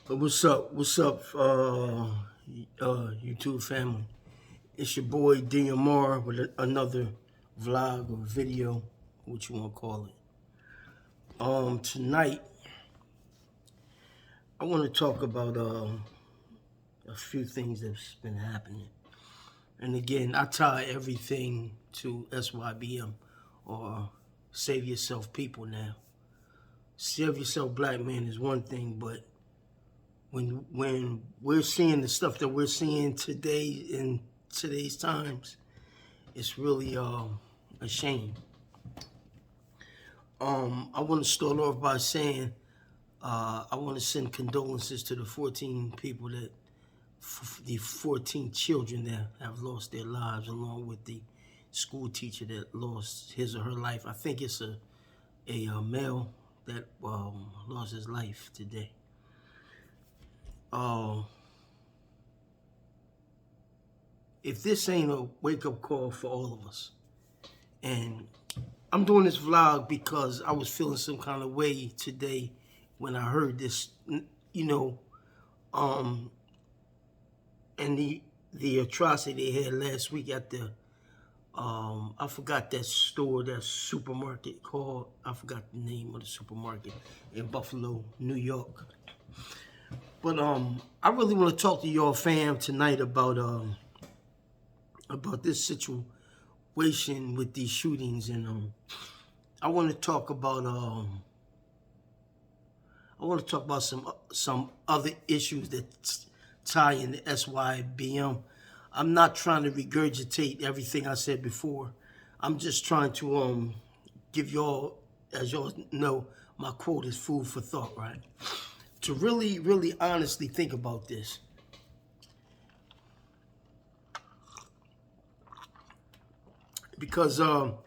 What's up? What's up, YouTube family? It's your boy DMR with another vlog or video, what you want to call it. Tonight I want to talk about a few things that's been happening. And again, I tie everything to SYBM or Save Yourself People now. Save Yourself Black Man is one thing, but when we're seeing the stuff that we're seeing today in today's times, it's really a shame. I want to start off by saying I want to send condolences to the 14 people the 14 children that have lost their lives, along with the school teacher that lost his or her life. I think it's a male that lost his life today. If this ain't a wake-up call for all of us, and I'm doing this vlog because I was feeling some kind of way today when I heard this, and the atrocity they had last week at the, I forgot that store, that supermarket called, I forgot the name of the supermarket in Buffalo, New York. But I really want to talk to y'all fam tonight about this situation with these shootings, and I want to talk about some other issues that tie into SYBM. I'm not trying to regurgitate everything I said before. I'm just trying to give y'all, as y'all know, my quote is food for thought, right? To really, really honestly think about this. Because I'm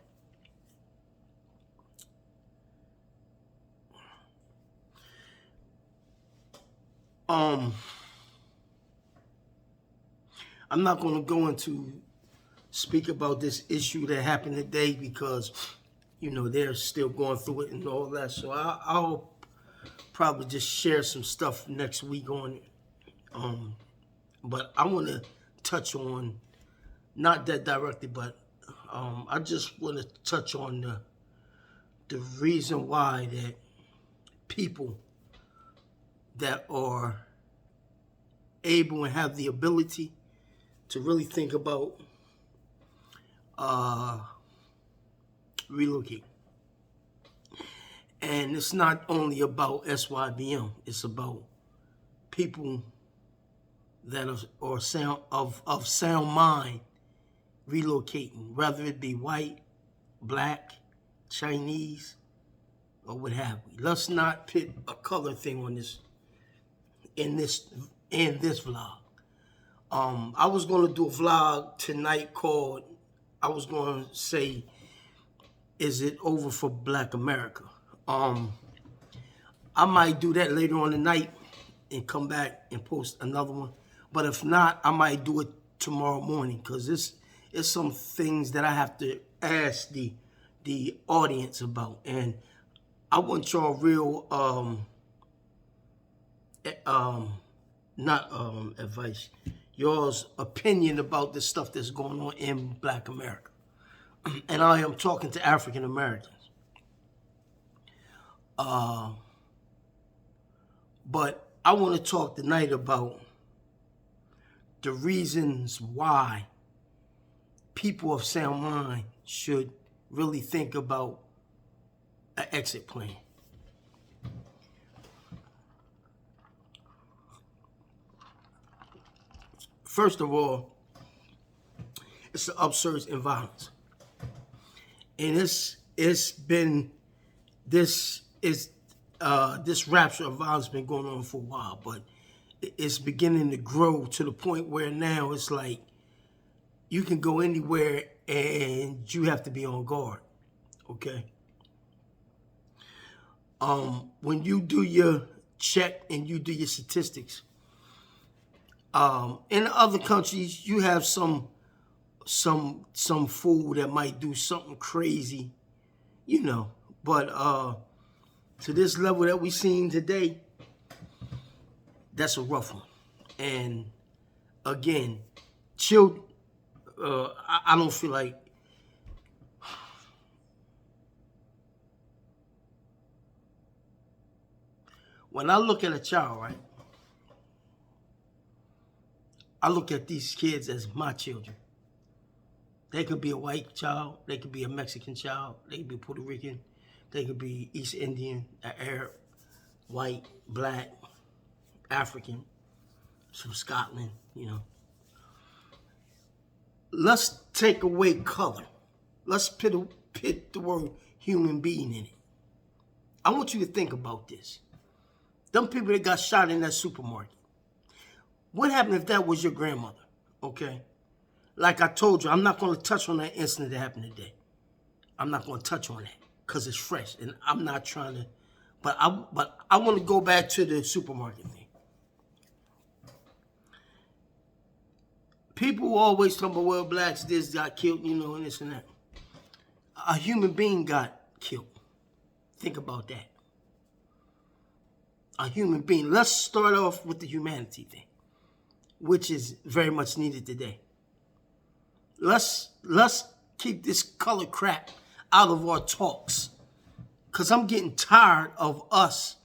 not going to go into speak about this issue that happened today because, they're still going through it and all that. So I'll probably just share some stuff next week on it. But I want to touch on, not that directly, but I just want to touch on the reason why that people that are able and have the ability to really think about relocate. And it's not only about SYBM, it's about people that are of sound mind relocating, whether it be white, black, Chinese, or what have we. Let's not put a color thing on this in this vlog. I was going to do a vlog tonight called, I was going to say, is it over for Black America? I might do that later on tonight and come back and post another one. But if not, I might do it tomorrow morning, because it's some things that I have to ask the audience about. And I want y'all real, not advice, y'all's opinion about the stuff that's going on in Black America. And I am talking to African Americans. But I want to talk tonight about the reasons why people of sound mind should really think about an exit plan. First of all, it's an upsurge in violence. And this rapture of violence been going on for a while, but it's beginning to grow to the point where now it's like you can go anywhere and you have to be on guard, okay? When you do your check and you do your statistics, in other countries you have some fool that might do something crazy, but to this level that we seen today, That's a rough one. And again, children, I don't feel like when I look at a child, right, I look at these kids as my children. They could be a white child, they could be a Mexican child, they could be Puerto Rican, they could be East Indian, Arab, white, black, African, from Scotland, you know. Let's take away color. Let's put the word human being in it. I want you to think about this. Them people that got shot in that supermarket. What happened if that was your grandmother? Okay? Like I told you, I'm not going to touch on that incident that happened today. I'm not going to touch on that because it's fresh, and I'm not trying to. But I want to go back to the supermarket thing. People always talk about, well, blacks this got killed, you know, and this and that. A human being got killed. Think about that. A human being. Let's start off with the humanity thing, which is very much needed today. Let's keep this color crap out of our talks, because I'm getting tired of us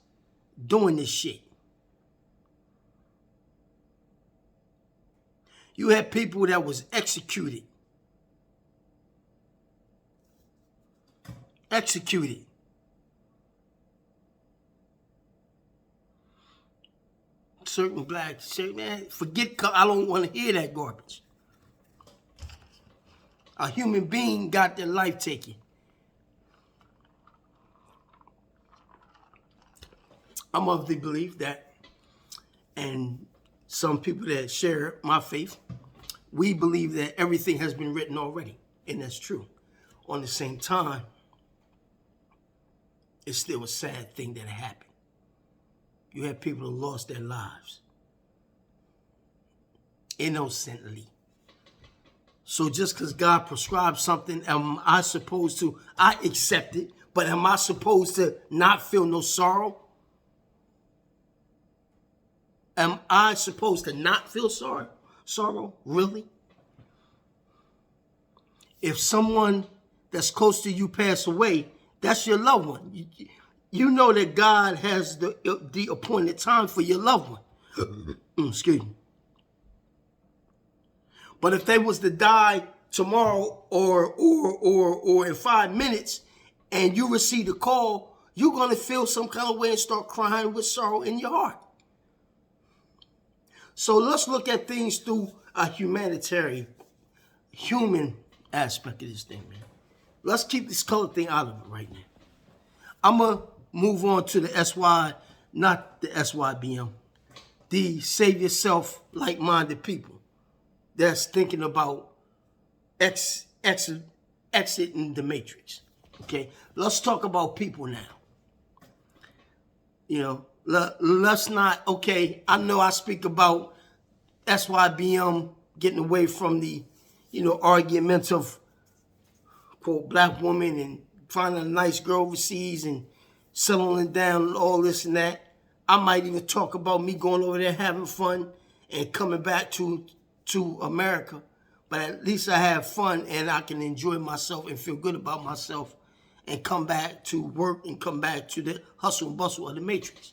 doing this shit. You had people that was executed. Certain blacks say, man, forget, I don't want to hear that garbage. A human being got their life taken. I'm of the belief that, and some people that share my faith, we believe that everything has been written already, and that's true. On the same time, it's still a sad thing that happened. You had people who lost their lives innocently. So just because God prescribed something, am I supposed to, I accept it, but am I supposed to not feel no sorrow? Am I supposed to not feel sorrow? Really? If someone that's close to you pass away, that's your loved one. You know that God has the appointed time for your loved one. Excuse me. But if they was to die tomorrow or in 5 minutes and you receive a call, you're going to feel some kind of way and start crying with sorrow in your heart. So let's look at things through a humanitarian, human aspect of this thing, man. Let's keep this color thing out of it right now. I'm going to move on to the SY, not the SYBM. The save yourself, like-minded people that's thinking about exiting the matrix. Okay, let's talk about people now. You know, let's not, okay, I know I speak about SYBM getting away from the, arguments of, quote, black woman and finding a nice girl overseas and settling down and all this and that. I might even talk about me going over there having fun and coming back to America. But at least I have fun and I can enjoy myself and feel good about myself and come back to work and come back to the hustle and bustle of the matrix.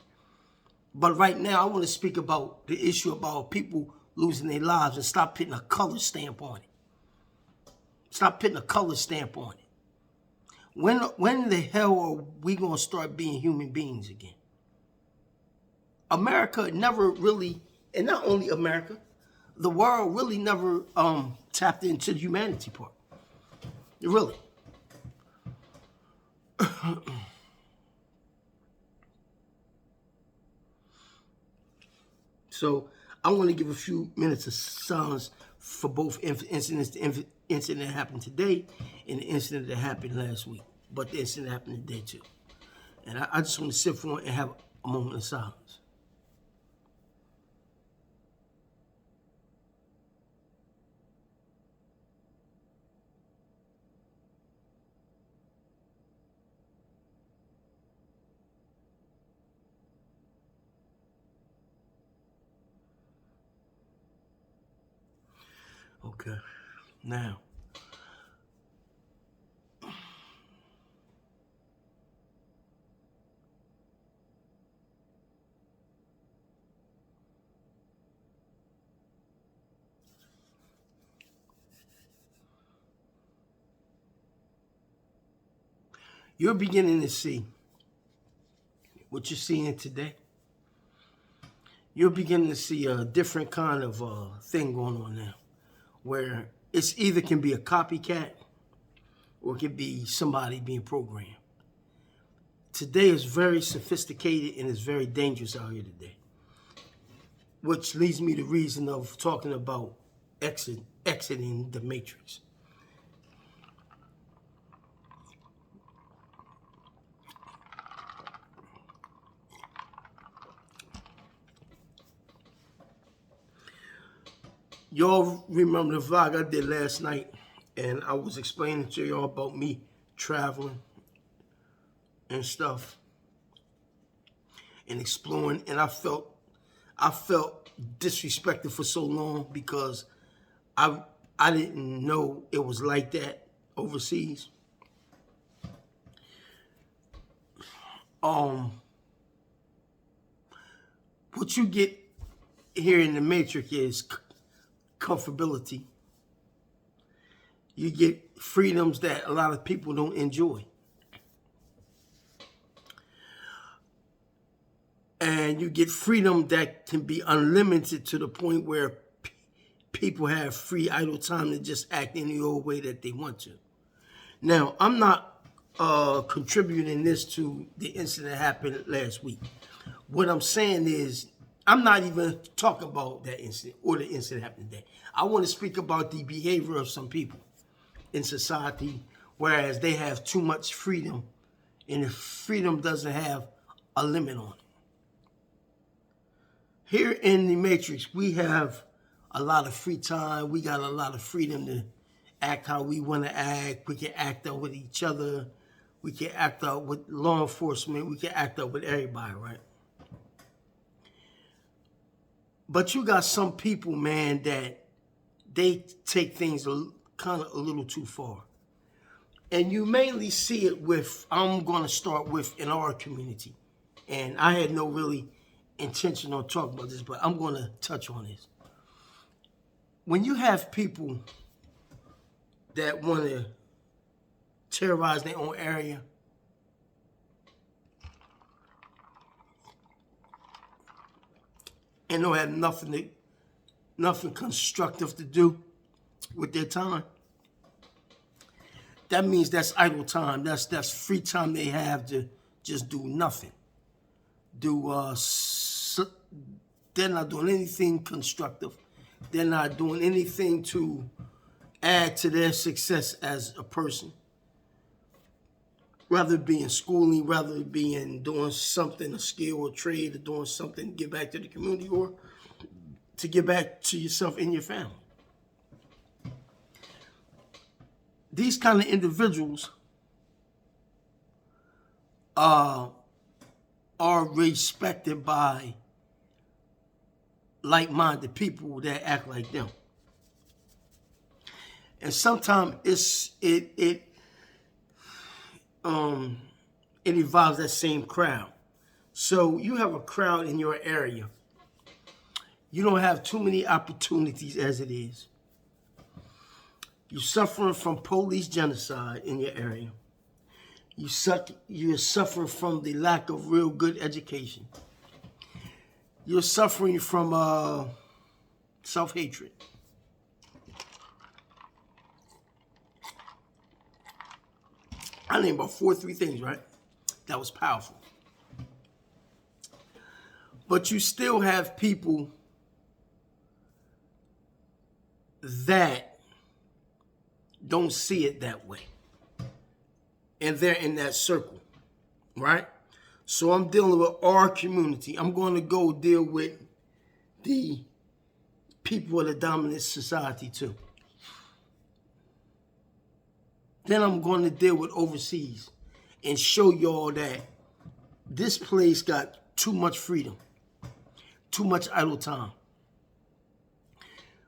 But right now, I want to speak about the issue about people losing their lives and stop putting a color stamp on it. Stop putting a color stamp on it. When the hell are we going to start being human beings again? America never really, and not only America, the world really never tapped into the humanity part. Really. So I want to give a few minutes of silence for both incidents. The incident that happened today and the incident that happened last week. But the incident happened today too. And I just want to sit for and have a moment of silence. Okay. Now, you're beginning to see what you're seeing today. You're beginning to see a different kind of thing going on now, where it's either can be a copycat or it can be somebody being programmed. Today is very sophisticated and it's very dangerous out here today, which leads me to reason of talking about exiting the matrix. Y'all remember the vlog I did last night, and I was explaining to y'all about me traveling and stuff and exploring, and I felt disrespected for so long because I didn't know it was like that overseas. What you get here in the Matrix is comfortability. You get freedoms that a lot of people don't enjoy. And you get freedom that can be unlimited to the point where people have free idle time to just act any old way that they want to. Now, I'm not contributing this to the incident that happened last week. What I'm saying is, I'm not even talking about that incident or the incident happened today. I want to speak about the behavior of some people in society, whereas they have too much freedom, and the freedom doesn't have a limit on it. Here in the Matrix, we have a lot of free time. We got a lot of freedom to act how we want to act. We can act out with each other. We can act out with law enforcement. We can act out with everybody, right? But you got some people, man, that they take things kind of a little too far. And you mainly see it with, I'm going to start with in our community. And I had no really intention on talking about this, but I'm going to touch on this. When you have people that want to terrorize their own area, and don't have nothing constructive to do with their time, that means that's idle time. That's free time they have to just do nothing. They're not doing anything constructive. They're not doing anything to add to their success as a person. Rather it be in schooling, rather it be in doing something, a skill or trade, or doing something to give back to the community or to give back to yourself and your family. These kind of individuals are respected by like-minded people that act like them. And sometimes it involves that same crowd. So you have a crowd in your area. You don't have too many opportunities as it is. You're suffering from police genocide in your area. You're suffering from the lack of real good education. You're suffering from self-hatred. I named about 4 or 3 things, right? That was powerful. But you still have people that don't see it that way. And they're in that circle, right? So I'm dealing with our community. I'm going to go deal with the people of the dominant society too. Then I'm going to deal with overseas and show y'all that this place got too much freedom, too much idle time.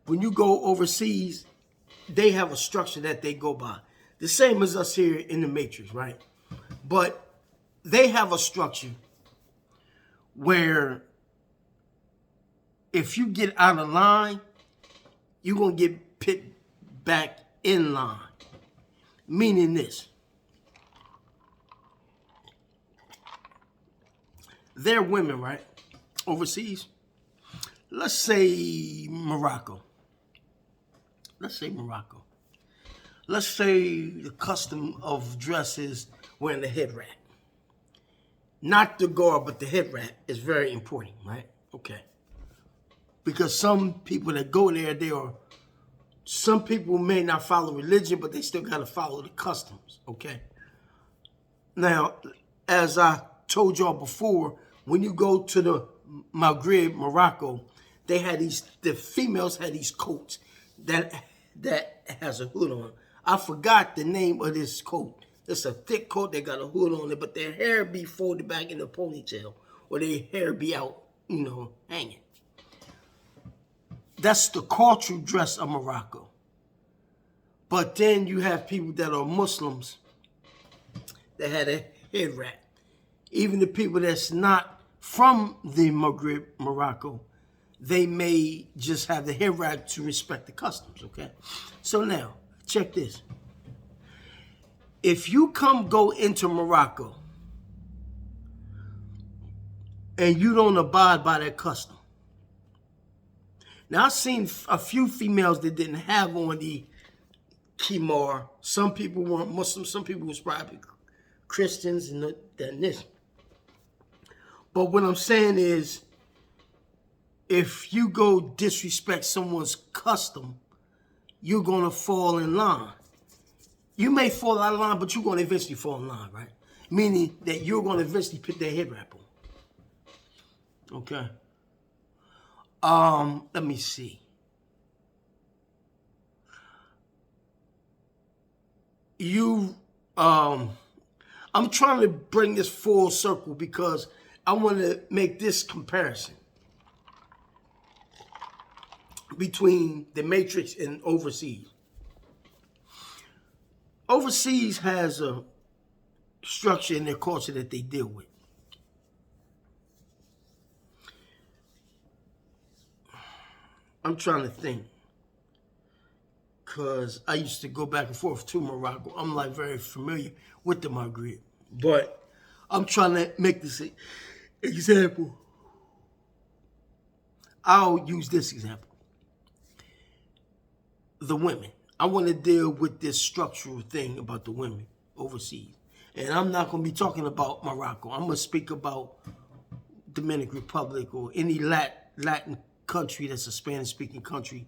when you go overseas, they have a structure that they go by. The same as us here in the Matrix, right? But they have a structure where if you get out of line, you're going to get put back in line. Meaning this. They're women, right? Overseas. Let's say Morocco. Let's say the custom of dress is wearing the head wrap. Not the garb, but the head wrap is very important, right? Okay. Because some people that go there, some people may not follow religion, but they still got to follow the customs, okay? Now, as I told y'all before, when you go to the Maghreb, Morocco, the females had these coats that has a hood on. I forgot the name of this coat. It's a thick coat that got a hood on it, but their hair be folded back in a ponytail, or their hair be out, hanging. That's the cultural dress of Morocco. But then you have people that are Muslims that had a head wrap. Even the people that's not from the Maghreb, Morocco, they may just have the head wrap to respect the customs, okay? So now, check this. If you go into Morocco and you don't abide by that custom. Now, I've seen a few females that didn't have on the khimar. Some people weren't Muslims, some people was probably Christians and this. But what I'm saying is, if you go disrespect someone's custom, you're going to fall in line. You may fall out of line, but you're going to eventually fall in line, right? Meaning that you're going to eventually put that head wrap on. Okay. Let me see. I'm trying to bring this full circle because I want to make this comparison between the Matrix and overseas. Overseas has a structure in their culture that they deal with. I'm trying to think, because I used to go back and forth to Morocco. I'm like very familiar with the Maghreb, but I'm trying to make this example. I'll use this example. The women. I want to deal with this structural thing about the women overseas. And I'm not going to be talking about Morocco. I'm going to speak about Dominican Republic or any Latin country that's a Spanish-speaking country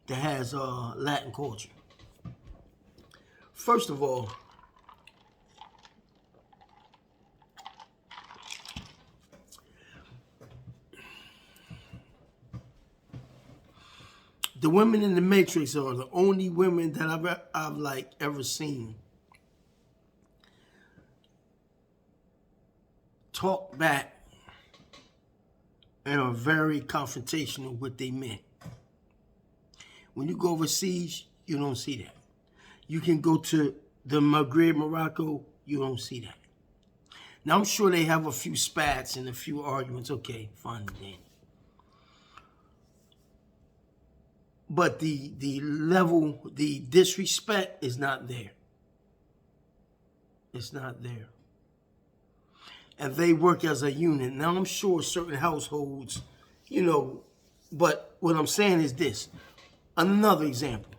that has Latin culture. First of all, the women in the Matrix are the only women that I've ever seen talk back and are very confrontational with their men. When you go overseas, you don't see that. You can go to the Maghreb, Morocco, you don't see that. Now, I'm sure they have a few spats and a few arguments. Okay, fine then. But the level, the disrespect is not there. It's not there. And they work as a unit. Now, I'm sure certain households, but what I'm saying is this. Another example.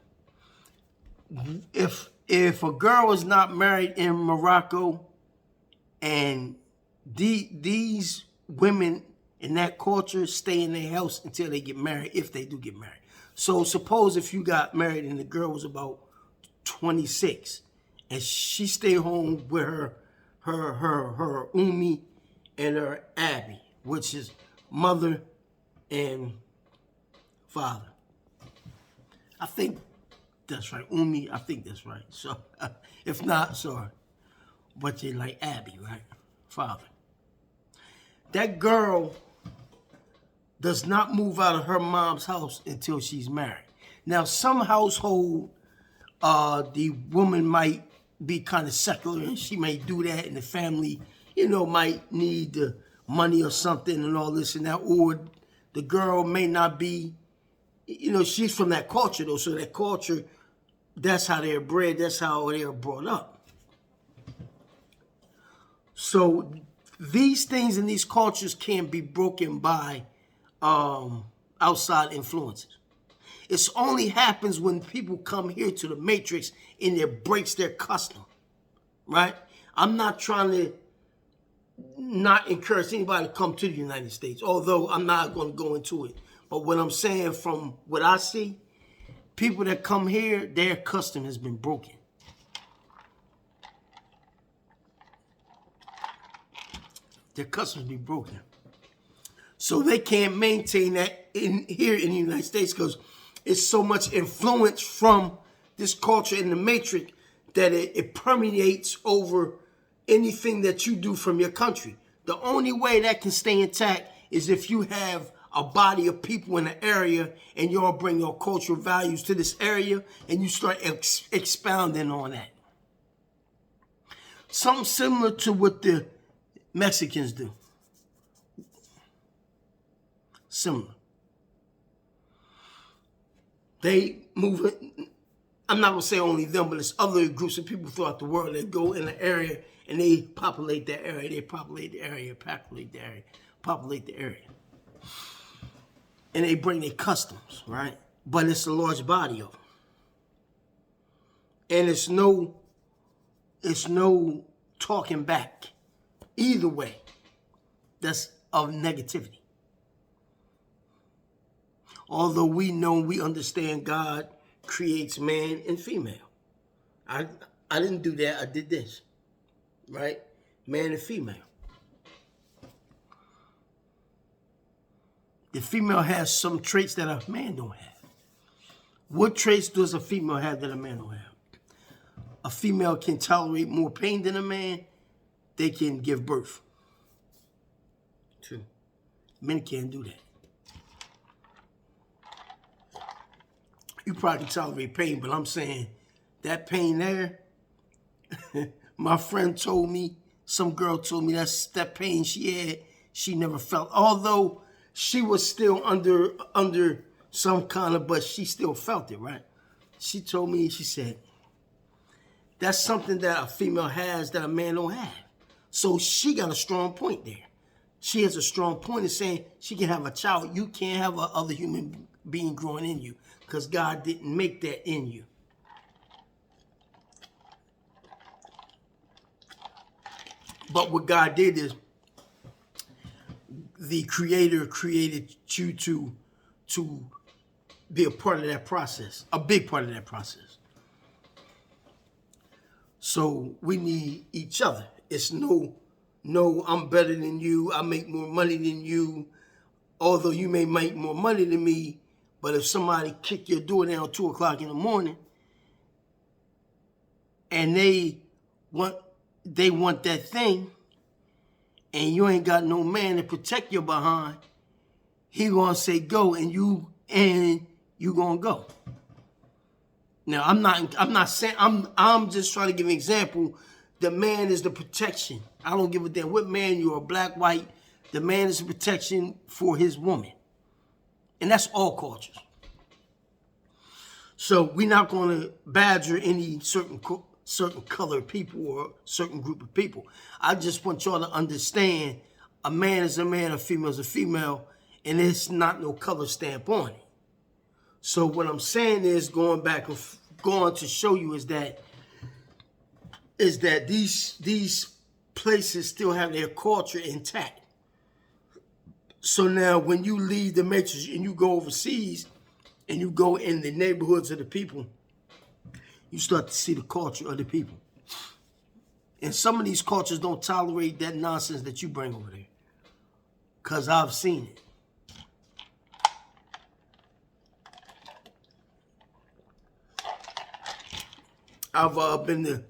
If a girl is not married in Morocco and these women in that culture stay in their house until they get married, if they do get married. So suppose if you got married and the girl was about 26 and she stayed home with her Umi and her Abby, which is mother and father. I think that's right. Umi, I think that's right. So if not, sorry. But they like Abby, right? Father. That girl does not move out of her mom's house until she's married. Now, some household, the woman might be kind of secular and she may do that, and the family, might need the money or something and all this and that, or the girl may not be, she's from that culture though, so that culture, that's how they're bred, that's how they're brought up. So these things in these cultures can be broken by outside influences. It only happens when people come here to the Matrix and it breaks their custom, right? I'm not trying to not encourage anybody to come to the United States, although I'm not going to go into it. But what I'm saying from what I see, people that come here, their custom has been broken. Their customs be broken. So they can't maintain that here in the United States because it's so much influence from this culture in the Matrix that it permeates over anything that you do from your country. The only way that can stay intact is if you have a body of people in the area and you all bring your cultural values to this area and you start expounding on that. Something similar to what the Mexicans do. Similar. They move it. I'm not going to say only them, but it's other groups of people throughout the world that go in the area and they populate that area. They populate the area, populate the area. And they bring their customs, right? But it's a large body of them. And it's no talking back. Either way, that's of negativity. Although we know, we understand God creates man and female. I didn't do that, I did this, right? Man and female. The female has some traits that a man don't have. What traits does a female have that a man don't have? A female can tolerate more pain than a man. They can give birth. True. Men can't do that. You probably can tolerate pain, but I'm saying that pain there, my friend told me, some girl told me that pain she had, she never felt. Although she was still under some kind of, but she still felt it, right? She told me, she said, that's something that a female has that a man don't have. So she got a strong point there. She has a strong point in saying she can have a child. You can't have a other human being growing in you because God didn't make that in you. But what God did is the Creator created you to be a part of that process, a big part of that process. So we need each other. It's no, I'm better than you. I make more money than you. Although you may make more money than me, but if somebody kick your door down at 2 o'clock in the morning and they want that thing and you ain't got no man to protect your behind, he gonna say go and you gonna go. Now I'm not saying I'm just trying to give an example. The man is the protection. I don't give a damn what man you are, black, white. The man is the protection for his woman. And that's all cultures. So we're not going to badger any certain color of people or certain group of people. I just want y'all to understand a man is a man, a female is a female, and it's not no color stamp on it. So what I'm saying is going to show you is that these places still have their culture intact. So now when you leave the matrix and you go overseas and you go in the neighborhoods of the people, you start to see the culture of the people. And some of these cultures don't tolerate that nonsense that you bring over there. Because I've seen it. I've been to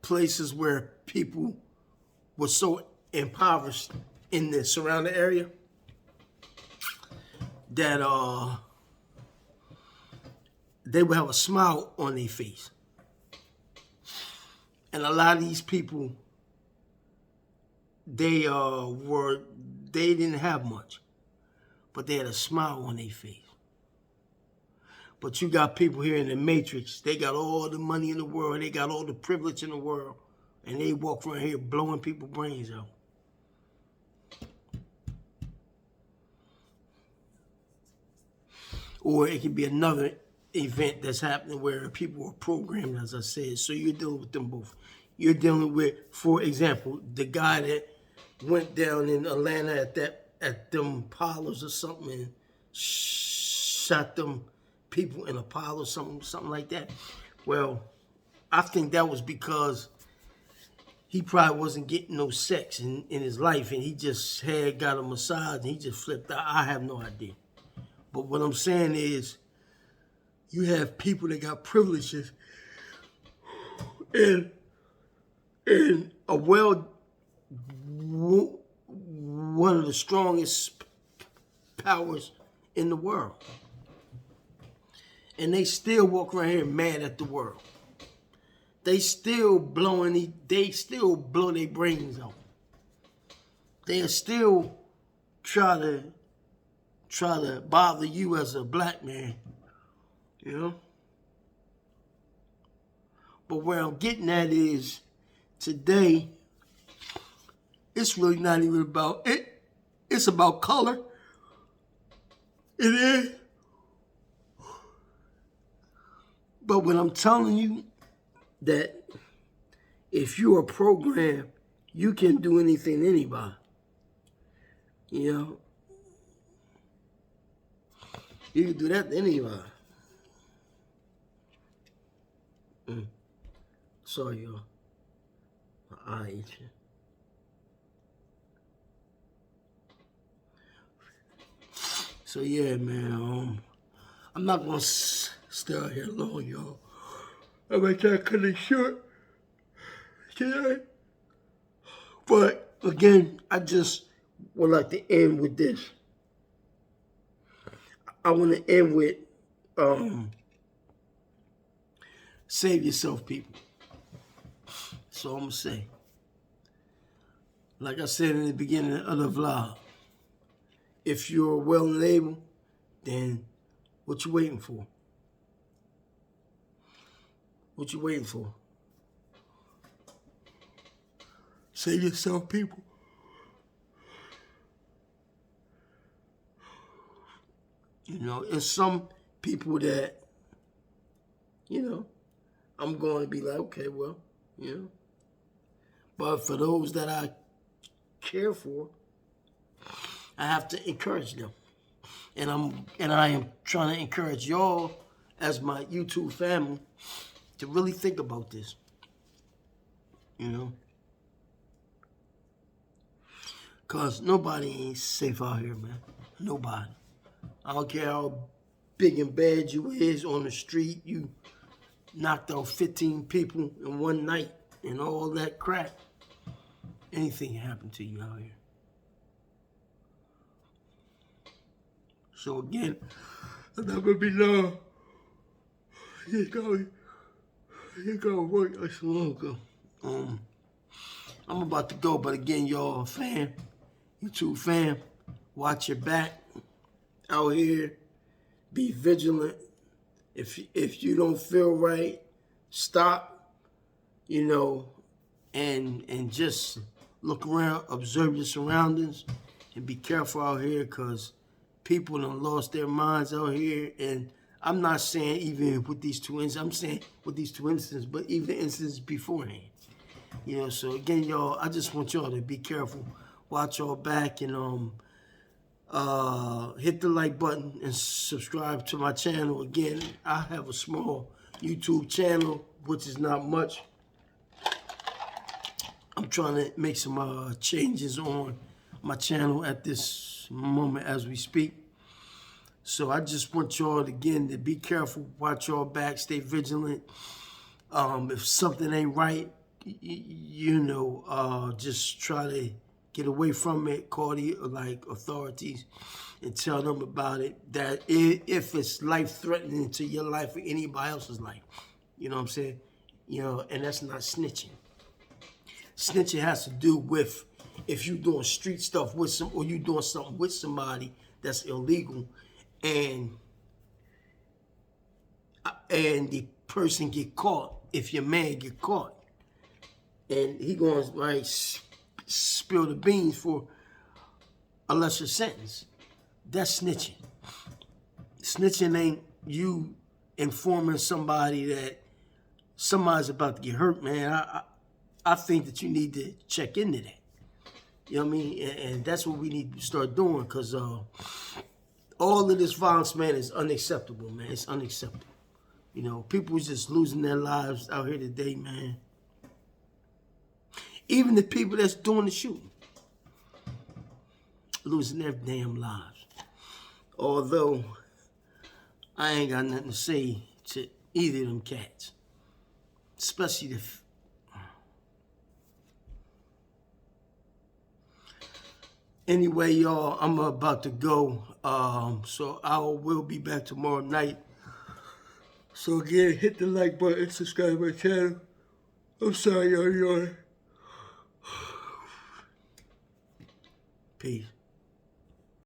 places where people were so impoverished in the surrounding area that they would have a smile on their face. And a lot of these people, they didn't have much, but they had a smile on their face. But you got people here in the Matrix, they got all the money in the world, they got all the privilege in the world, and they walk around here blowing people's brains out. Or it could be another event that's happening where people are programmed, as I said. So you're dealing with them both. You're dealing with, for example, the guy that went down in Atlanta at them parlors or something and shot them people in a parlor or something like that. Well, I think that was because he probably wasn't getting no sex in his life, and he just had got a massage and he just flipped out. I have no idea. But what I'm saying is, you have people that got privileges and one of the strongest powers in the world. And they still walk around here mad at the world. They still blow their brains out. They still try to bother you as a black man, you know? But where I'm getting at is, today, it's really not even about it. It's about color. It is. But when I'm telling you that if you are programmed, you can do anything to anybody. You know? You can do that to anybody. Sorry, y'all. My eye itching. So yeah, man. I'm not gonna stay out here long, y'all. I might try to cut it short today. But again, I just would like to end with this. I want to end with save yourself, people. So I'm going to say, like I said in the beginning of the vlog, if you're well and able, then what you waiting for? What you waiting for? Save yourself, people. You know, and some people that, you know, I'm going to be like, okay, well, you know. But for those that I care for, I have to encourage them. And I am trying to encourage y'all as my YouTube family to really think about this. You know? Because nobody ain't safe out here, man. Nobody. I don't care how big and bad you is on the street. You knocked out 15 people in one night and all that crap. Anything can happen to you out here. So again, I'm not gonna be long. You go work. I should want to go. I'm about to go, but again, y'all, fam, YouTube fam, watch your back out here. Be vigilant. If you don't feel right, stop. You know, and just look around, observe your surroundings, and be careful out here, because people done lost their minds out here. And I'm not saying even with these two incidents, I'm saying with these two incidents, but even incidents beforehand. You know, so again, y'all, I just want y'all to be careful. Watch your back, and hit the like button and subscribe to my channel. Again, I have a small YouTube channel, which is not much. I'm trying to make some changes on my channel at this moment as we speak. So I just want y'all, again, to be careful, watch your back, stay vigilant. If something ain't right, you know, just try to get away from it, call the like authorities and tell them about it, that if it's life-threatening to your life or anybody else's life. You know what I'm saying? You know, and that's not snitching. Snitching has to do with if you doing street stuff with some, or you doing something with somebody that's illegal, and the person get caught. If your man get caught, and he going to spill the beans for a lesser sentence, that's snitching. Snitching ain't you informing somebody that somebody's about to get hurt, man. I think that you need to check into that. You know what I mean? And that's what we need to start doing, because all of this violence, man, is unacceptable, man. It's unacceptable. You know, people is just losing their lives out here today, man. Even the people that's doing the shooting, losing their damn lives. Although, I ain't got nothing to say to either of them cats. Especially the... Anyway, y'all, I'm about to go. So I will be back tomorrow night. So again, hit the like button, subscribe to my channel. I'm sorry, y'all. Peace.